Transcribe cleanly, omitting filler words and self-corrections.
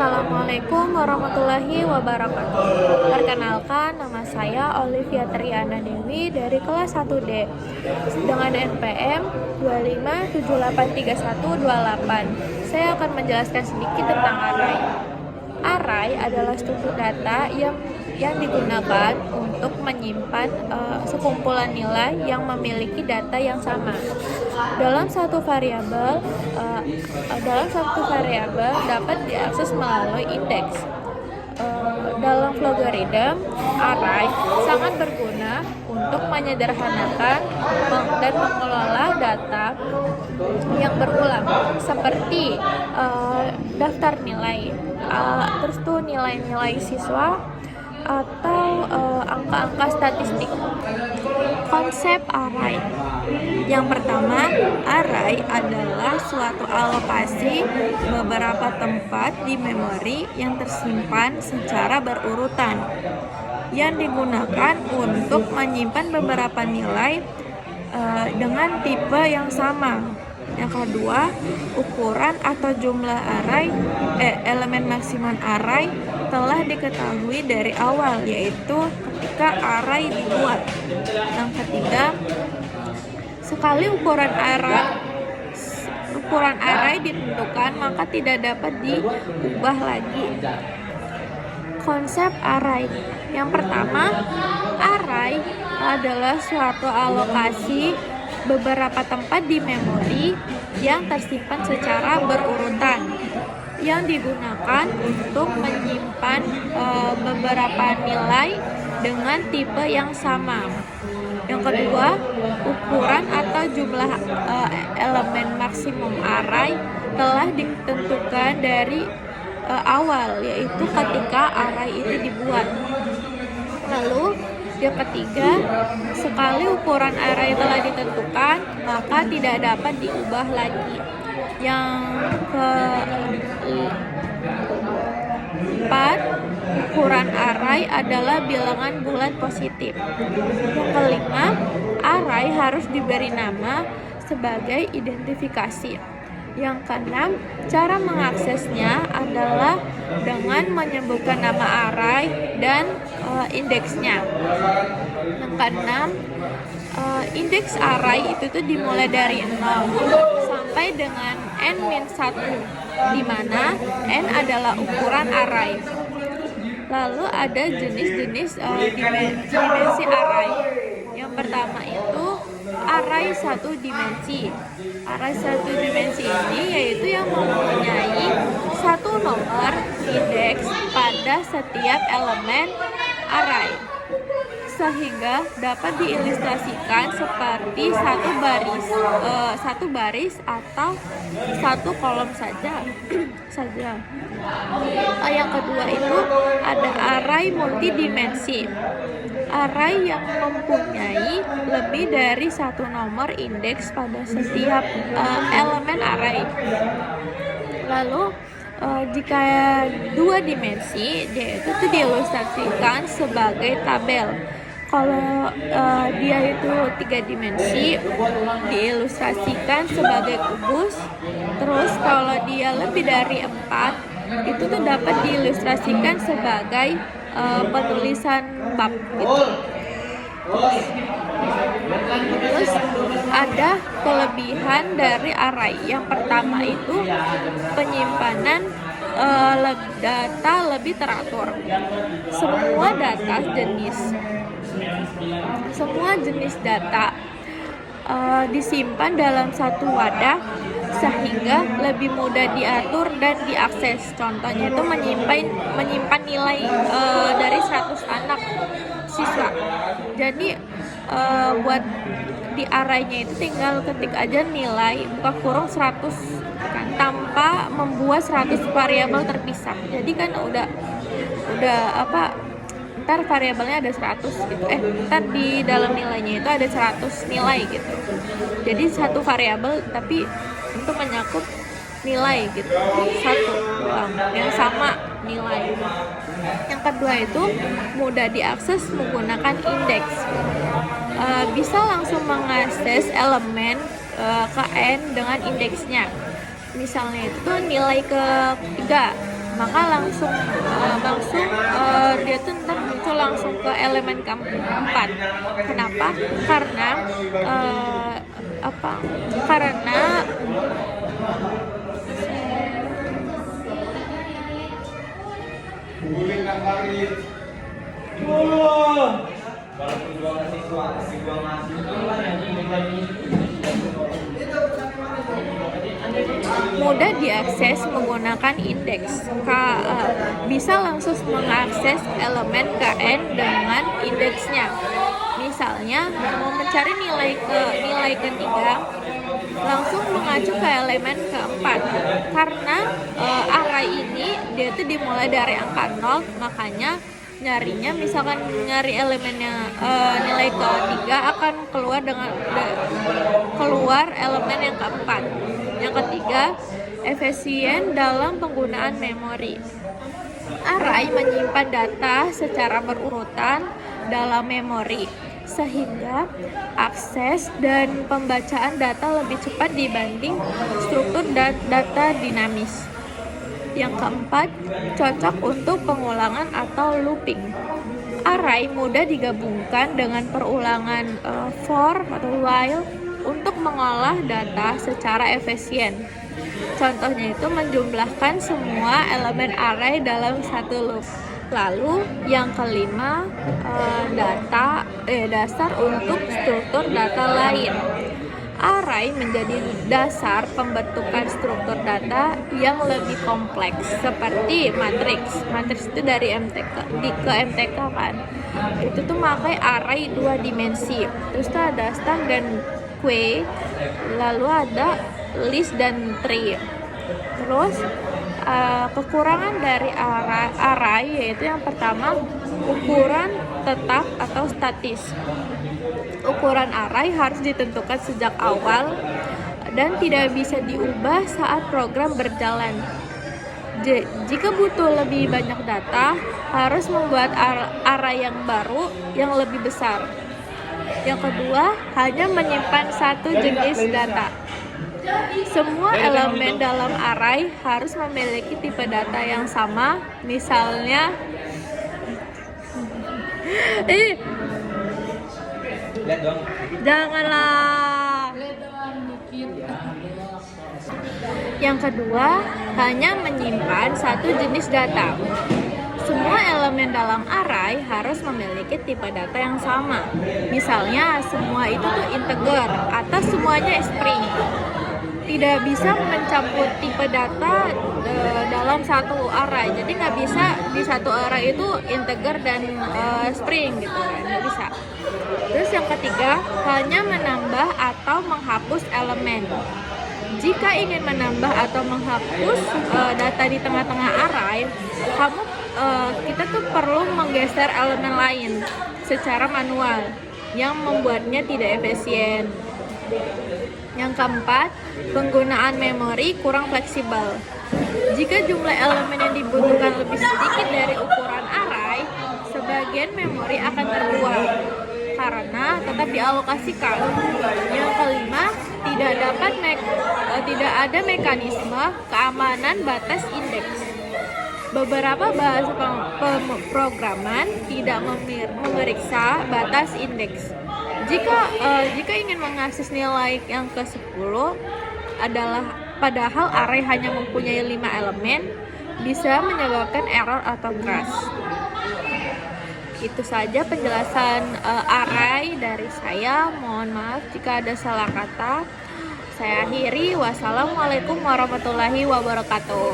Assalamualaikum warahmatullahi wabarakatuh. Perkenalkan, nama saya Olivia Triana Dewi dari kelas 1D dengan NPM 25783128. Saya akan menjelaskan sedikit tentang array. Array adalah struktur data yang digunakan untuk menyimpan sekumpulan nilai yang memiliki data yang sama. Dalam satu variabel dapat diakses melalui indeks. Dalam logaritma, array sangat berguna untuk menyederhanakan dan mengelola data yang berulang, seperti daftar nilai, terus tuh nilai-nilai siswa atau angka-angka statistik. Konsep array. Yang pertama, array adalah suatu alokasi beberapa tempat di memori yang tersimpan secara berurutan, yang digunakan untuk menyimpan beberapa nilai dengan tipe yang sama. Yang kedua, ukuran atau jumlah elemen maksimum array telah diketahui dari awal, yaitu ketika array dibuat. Yang ketiga, sekali ukuran array ditentukan, maka tidak dapat diubah lagi. Konsep array. Yang pertama, array adalah suatu alokasi beberapa tempat di memori yang tersimpan secara berurutan, yang digunakan untuk menyimpan beberapa nilai dengan tipe yang sama. Yang kedua, ukuran atau jumlah elemen maksimum array telah ditentukan dari awal, yaitu ketika array itu dibuat. Lalu yang ketiga, sekali ukuran array telah ditentukan, maka tidak dapat diubah lagi. Yang keempat, ukuran array adalah bilangan bulat positif. Yang kelima, array harus diberi nama sebagai identifikasi. Yang keenam, cara mengaksesnya adalah dengan menyebutkan nama array dan indeksnya. Yang keenam, indeks array itu tuh dimulai dari 0 sampai dengan n-1, di mana n adalah ukuran array. Lalu ada jenis-jenis dimensi array. Yang pertama itu array satu dimensi. Array satu dimensi ini yaitu yang mempunyai satu nomor indeks pada setiap elemen array, sehingga dapat diilustrasikan seperti satu baris atau satu kolom saja. Yang kedua itu ada array multidimensi. Array yang mempunyai lebih dari satu nomor indeks pada setiap elemen array. Lalu jika dua dimensi, dia itu diilustrasikan sebagai tabel. Kalau dia itu 3 dimensi, diilustrasikan sebagai kubus. Terus kalau dia lebih dari 4, itu tuh dapat diilustrasikan sebagai penulisan bab gitu. Terus ada kelebihan dari array. Yang pertama itu penyimpanan data lebih teratur. Semua jenis data disimpan dalam satu wadah, sehingga lebih mudah diatur dan diakses. Contohnya itu menyimpan nilai dari 100 anak siswa. Jadi buat di arraynya itu tinggal ketik aja nilai buka kurung 100 kan, tanpa membuat 100 variabel terpisah. Jadi kan udah ntar variabelnya ada 100 gitu. Ntar di dalam nilainya itu ada 100 nilai gitu. Jadi satu variabel tapi untuk menyakup nilai gitu, satu yang sama nilai. Yang kedua itu mudah diakses menggunakan indeks. Bisa langsung mengakses elemen ke n dengan indeksnya. Misalnya itu nilai ke-3 maka dia tuh ntar muncul langsung ke elemen keempat. Kenapa? Karena karena mudah diakses menggunakan indeks. Bisa langsung mengakses elemen Kn dengan indeksnya. Misalnya mau mencari nilai ketiga, langsung mengacu ke elemen keempat. Karena array ini dia tuh dimulai dari angka 0, makanya nyarinya misalkan nyari elemennya nilai ketiga akan keluar elemen yang keempat. Yang ketiga, efisien dalam penggunaan memori. Array menyimpan data secara berurutan dalam memori, sehingga akses dan pembacaan data lebih cepat dibanding struktur data dinamis. Yang keempat, cocok untuk pengulangan atau looping. Array mudah digabungkan dengan perulangan for atau while untuk mengolah data secara efisien. Contohnya itu menjumlahkan semua elemen array dalam satu loop. Lalu yang kelima, dasar untuk struktur data lain. Array menjadi dasar pembentukan struktur data yang lebih kompleks seperti matriks. Matriks itu dari ke MTK kan. Itu tuh pakai array 2 dimensi. Terus tuh ada string dan queue, lalu ada list dan tree. Terus kekurangan dari array yaitu yang pertama, ukuran tetap atau statis. Ukuran array harus ditentukan sejak awal dan tidak bisa diubah saat program berjalan. Jika butuh lebih banyak data, harus membuat array yang baru yang lebih besar. Yang kedua, hanya menyimpan satu jenis data. Semua elemen dalam array harus memiliki tipe data yang sama. Misalnya, janganlah. Yang kedua, hanya menyimpan satu jenis data. Semua elemen dalam array harus memiliki tipe data yang sama. Misalnya, semua itu tuh integer atau semuanya string. Tidak bisa mencampur tipe data dalam satu array. Jadi nggak bisa di satu array itu integer dan string gitu kan, nggak bisa. Terus yang ketiga, hanya menambah atau menghapus elemen. Jika ingin menambah atau menghapus data di tengah-tengah array, kita tuh perlu menggeser elemen lain secara manual yang membuatnya tidak efisien. Yang keempat, penggunaan memori kurang fleksibel. Jika jumlah elemen yang dibutuhkan lebih sedikit dari ukuran array, sebagian memori akan terbuang karena tetap dialokasikan. Yang kelima, tidak ada mekanisme keamanan batas indeks. Beberapa bahasa pemrograman tidak memeriksa batas indeks. Jika ingin mengakses nilai yang ke-10 padahal array hanya mempunyai 5 elemen, bisa menyebabkan error atau crash. Itu saja penjelasan array dari saya. Mohon maaf jika ada salah kata. Saya akhiri. Wassalamualaikum warahmatullahi wabarakatuh.